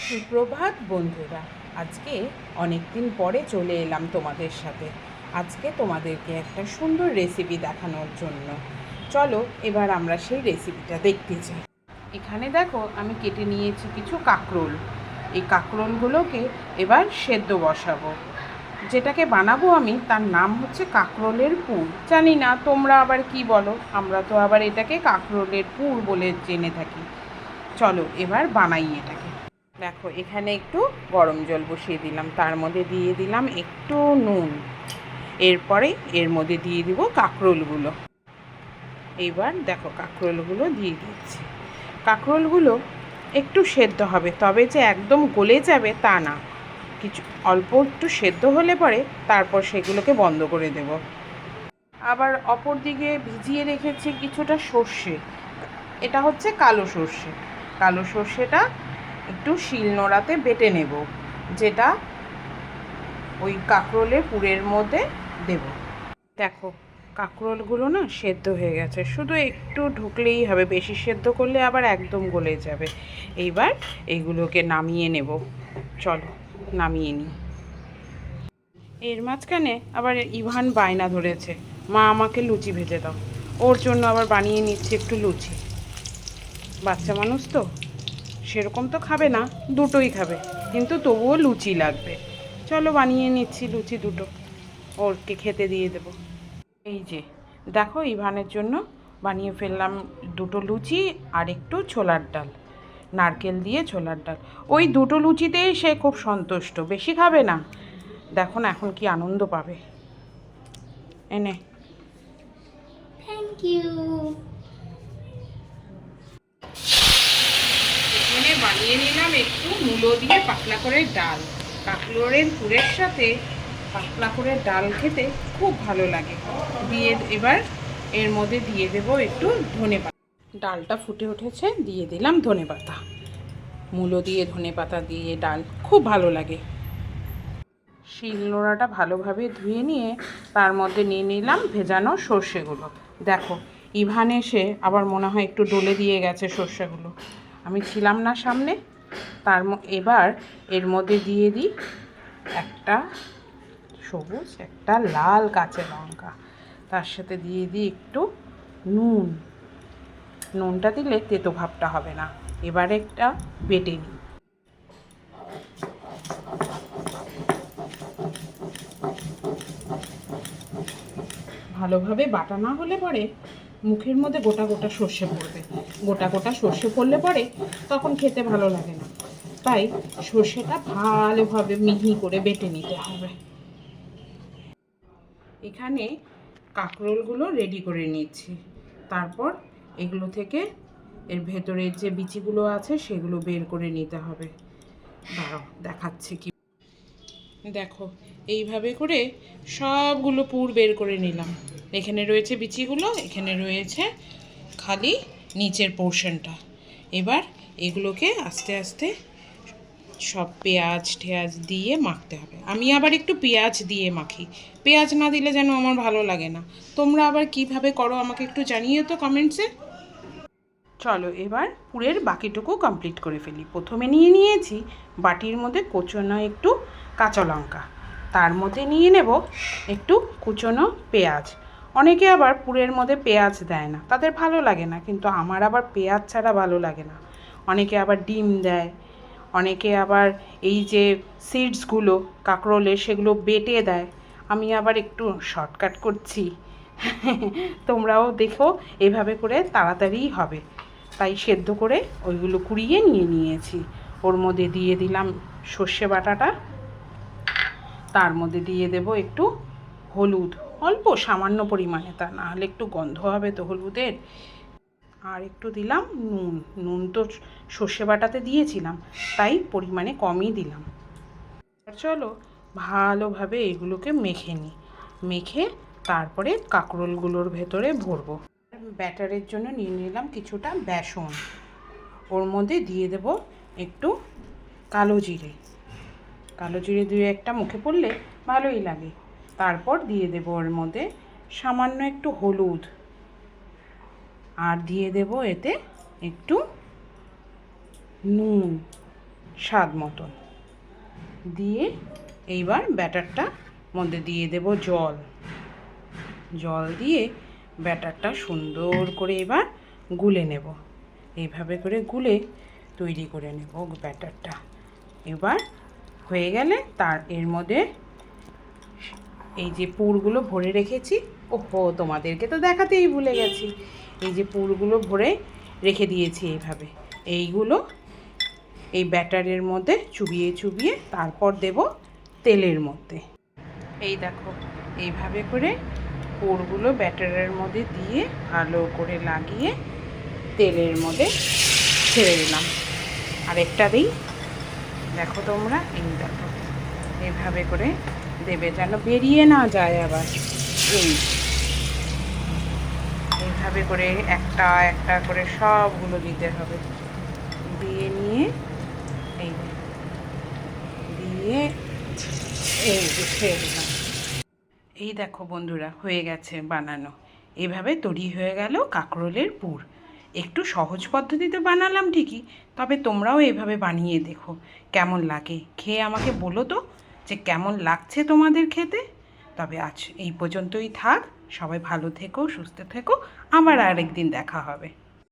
সুপ্রভাত বন্ধুরা। আজকে অনেক দিন পরে চলে এলাম তোমাদের সাথে। আজকে তোমাদেরকে একটা সুন্দর রেসিপি দেখানোর জন্য। চলো এবার আমরা সেই রেসিপিটা দেখতে যাই। এখানে দেখো আমি কেটে নিয়েছি কিছু কাঁকরোল। এই কাঁকরোলগুলোকে এবার সেদ্ধ বসাবো। যেটাকে বানাবো আমি তার নাম হচ্ছে কাঁকরোলের পুর। জানি না তোমরা আবার কি বলো, আমরা তো আবার এটাকে কাঁকরোলের পুর বলে জেনে থাকি। চলো এবার বানাই এটাকে। দেখো এখানে একটু গরম জল বসিয়ে দিলাম, তার মধ্যে দিয়ে দিলাম একটু নুন। এরপরে এর মধ্যে দিয়ে দিব কাঁকরোলগুলো। এইবার দেখো কাঁকরোলগুলো দিয়ে দিচ্ছি। কাঁকরোলগুলো একটু সেদ্ধ হবে, তবে যে একদম গলে যাবে তা না। কিছু অল্প একটু সেদ্ধ হলে পরে তারপর সেগুলোকে বন্ধ করে দেব। আবার অপর দিকে ভিজিয়ে রেখেছি কিছুটা সর্ষে। এটা হচ্ছে কালো সর্ষে। কালো সর্ষেটা একটু শিলনোড়াতে বেটে নেব, যেটা ওই কাঁকরোলের পুরের মধ্যে দেব। দেখো কাঁকরোলগুলো না সেদ্ধ হয়ে গেছে, শুধু একটু ঢুকলেই হবে, বেশি সেদ্ধ করলে আবার একদম গলে যাবে। এইবার এইগুলোকে নামিয়ে নেব। চলো নামিয়ে নিই। এর মাঝখানে আবার ইভান বায়না ধরেছে, মা আমাকে লুচি ভেজে দাও। ওর জন্য আবার বানিয়ে নিচ্ছি একটু লুচি। বাচ্চা মানুষ তো সেরকম তো খাবে না, দুটোই খাবে, কিন্তু তবুও লুচি লাগবে। চলো বানিয়ে নিচ্ছি লুচি দুটো, ওরকে খেতে দিয়ে দেব। এই যে দেখো ইভানের জন্য বানিয়ে ফেললাম দুটো লুচি আর একটু ছোলার ডাল, নারকেল দিয়ে ছোলার ডাল। ওই দুটো লুচিতেই সে খুব সন্তুষ্ট, বেশি খাবে না। দেখো না এখন কি আনন্দ পাবে। এনে থ্যাংক ইউ। এখানে বানিয়ে নিলাম একটু মূলো দিয়ে পাতলা করে ডাল। কাঁকরোলের পুরের সাথে পাতলা করে ডাল খেতে খুব ভালো লাগে। দিয়ে এবার এর মধ্যে দিয়ে দেব একটু ধনেপাতা। ডালটা ফুটে উঠেছে, দিয়ে দিলাম ধনেপাতা। মূলো দিয়ে ধনেপাতা দিয়ে ডাল খুব ভালো লাগে। শিলনোড়াটা ভালোভাবে ধুয়ে নিয়ে তার মধ্যে নিয়ে নিলাম ভেজানো সর্ষেগুলো। দেখো ইভান এসে আবার মনে হয় একটু ডলে দিয়ে গেছে সর্ষেগুলো, আমি ছিলাম না সামনে। এবার এর মধ্যে দিয়ে দিই একটা সবুজ একটা লাল কাঁচা লঙ্কা, তার সাথে দিয়ে দিই একটু নুন। নুনটা দিলে তেতো ভাবটা হবে না। এবার একটা বেটে নিই। ভালোভাবে বাটা না হলে পরে মুখের মধ্যে গোটা গোটা সর্ষে পড়বে। গোটা গোটা সর্ষে পড়লে পরে তখন খেতে ভালো লাগে না। তাই সর্ষেটা ভালোভাবে মিহি করে বেটে নিতে হবে। এখানে কাঁকরোলগুলো রেডি করে নিচ্ছি। তারপর এগুলো থেকে এর ভেতরের যে বিচিগুলো আছে সেগুলো বের করে নিতে হবে। দাঁড়াও দেখাচ্ছি কি। দেখো এইভাবে করে সবগুলো পুর বের করে নিলাম। এখানে রয়েছে বিচিগুলো, এখানে রয়েছে খালি নিচের পোর্শনটা। এবার এগুলোকে আস্তে আস্তে সব পেঁয়াজ ঠেয়াজ দিয়ে মাখতে হবে। আমি আবার একটু পেঁয়াজ দিয়ে মাখি, পেঁয়াজ না দিলে যেন আমার ভালো লাগে না। তোমরা আবার কিভাবে করো আমাকে একটু জানিয়ে তো কমেন্টসে। চলো এবার পুরের বাকিটুকু কমপ্লিট করে ফেলি। প্রথমে নিয়ে নিয়েছি বাটির মধ্যে কুচনো একটু কাঁচা লঙ্কা, তার মধ্যে নিয়ে নেব একটু কুচনো পেঁয়াজ। অনেকে আবার পুরের মধ্যে পেঁয়াজ দেয় না, তাদের ভালো লাগে না, কিন্তু আমার আবার পেঁয়াজ ছাড়া ভালো লাগে না। অনেকে আবার ডিম দেয়, অনেকে আবার এই যে সিডসগুলো কাঁকরোলের সেগুলো বেটে দেয়। আমি আবার একটু শর্টকাট করছি। তোমরাও দেখো এভাবে করে তাড়াতাড়ি হবে। তাই সেদ্ধ করে ওইগুলো কুড়িয়ে নিয়ে নিয়েছি। ওর মধ্যে দিয়ে দিলাম সর্ষে বাটাটা, তার মধ্যে দিয়ে দেব একটু হলুদ, অল্প সামান্য পরিমাণে, তা না হলে একটু গন্ধ হবে তো হলুদের। আর একটু দিলাম নুন। নুন তো সর্ষে বাটাতে দিয়েছিলাম, তাই পরিমাণে কমই দিলাম। চলো ভালোভাবে এগুলোকে মেখে নিই। মেখে তারপরে কাঁকরোলগুলোর ভেতরে ভরবো। ব্যাটারের জন্য নিয়ে নিলাম কিছুটা বেসন। ওর মধ্যে দিয়ে দেব একটু কালো জিরে। কালো জিরে দুই একটা মুখে পড়লে ভালোই লাগে। তারপর দিয়ে দেব ওর মধ্যে সামান্য একটু হলুদ, আর দিয়ে দেব এতে একটু নুন। স্বাদ মতন দিয়ে এইবার ব্যাটারটা মধ্যে দিয়ে দেব জল। জল দিয়ে ব্যাটারটা সুন্দর করে এবার গুলে নেব। এইভাবে করে গুলে তৈরি করে নেব ব্যাটারটা। এবার হয়ে গেলে এর মধ্যে এই যে পুরগুলো ভরে রেখেছি, ওহো তোমাদেরকে তো দেখাতেই ভুলে গেছি, এই যে পুরগুলো ভরে রেখে দিয়েছি এইভাবে, এইগুলো এই ব্যাটারের মধ্যে চুবিয়ে চুবিয়ে তারপর দেব তেলের মধ্যে। এই দেখো এইভাবে করে পুরগুলো ব্যাটারের মধ্যে দিয়ে ভালো করে লাগিয়ে তেলের মধ্যে ছেড়ে দিলাম। আরেকটা দিই, দেখো তোমরা, এই দেখো এইভাবে করে দেবে যেন বেরিয়ে না যায় আবার। এইভাবে করে একটা একটা করে সবগুলো দিতে হবে। দিয়ে নিয়ে এই দিয়ে এই ছেড়ে দিলাম। এই দেখো বন্ধুরা, হয়ে গেছে বানানো। এইভাবে তৈরি হয়ে গেল কাঁকরোলের পুর। একটু সহজ পদ্ধতিতে বানালাম ঠিকই, তবে তোমরাও এইভাবে বানিয়ে দেখো কেমন লাগে। খেয়ে আমাকে বলো তো যে কেমন লাগছে তোমাদের খেতে। তবে আজ এই পর্যন্তই থাক। সবাই ভালো থেকো, সুস্থ থেকো, আবার আরেকদিন দেখা হবে।